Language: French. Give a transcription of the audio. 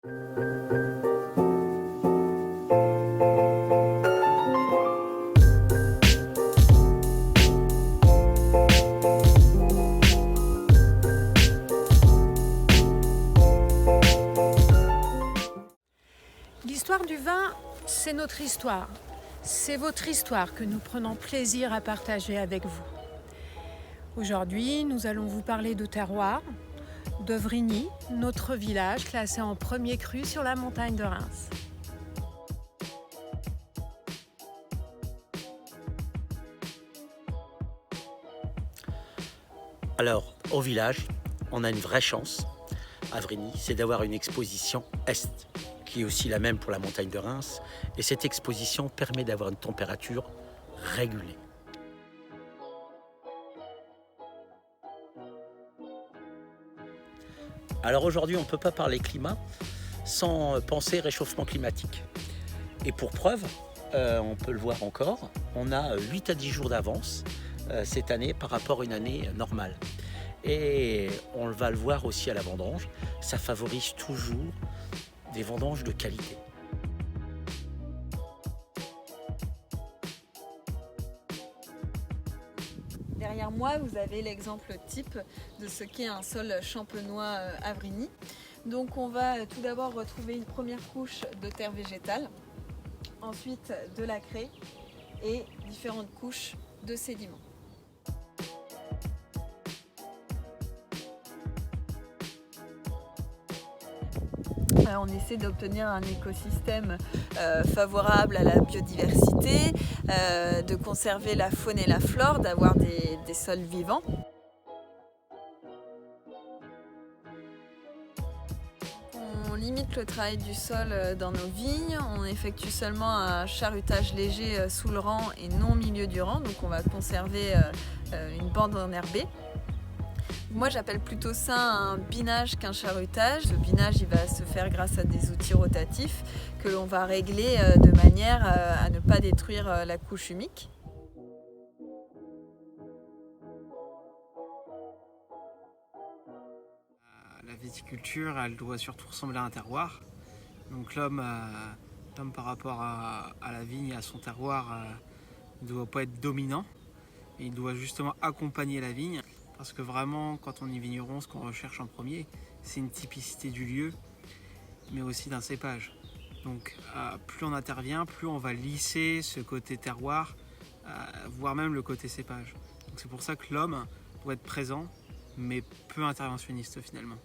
L'histoire du vin, c'est notre histoire. C'est votre histoire que nous prenons plaisir à partager avec vous. Aujourd'hui, nous allons vous parler de terroir, de Vrigny, notre village classé en premier cru sur la montagne de Reims. Alors, au village, on a une vraie chance à Vrigny, c'est d'avoir une exposition Est, qui est aussi la même pour la montagne de Reims. Et cette exposition permet d'avoir une température régulée. Alors aujourd'hui, on ne peut pas parler climat sans penser réchauffement climatique. Et pour preuve, on peut le voir encore, on a 8 à 10 jours d'avance cette année par rapport à une année normale. Et on va le voir aussi à la vendange, ça favorise toujours des vendanges de qualité. Derrière moi, vous avez l'exemple type de ce qu'est un sol champenois à Vrigny. Donc on va tout d'abord retrouver une première couche de terre végétale, ensuite de la craie et différentes couches de sédiments. On essaie d'obtenir un écosystème favorable à la biodiversité, de conserver la faune et la flore, d'avoir des sols vivants. On limite le travail du sol dans nos vignes, on effectue seulement un charutage léger sous le rang et non au milieu du rang, donc on va conserver une bande enherbée. Moi j'appelle plutôt ça un binage qu'un charutage. Ce binage il va se faire grâce à des outils rotatifs que l'on va régler de manière à ne pas détruire la couche humique. La viticulture, elle doit surtout ressembler à un terroir. Donc l'homme par rapport à la vigne et à son terroir, ne doit pas être dominant. Il doit justement accompagner la vigne. Parce que vraiment, quand on est vigneron, ce qu'on recherche en premier, c'est une typicité du lieu, mais aussi d'un cépage. Donc plus on intervient, plus on va lisser ce côté terroir, voire même le côté cépage. Donc c'est pour ça que l'homme doit être présent, mais peu interventionniste finalement.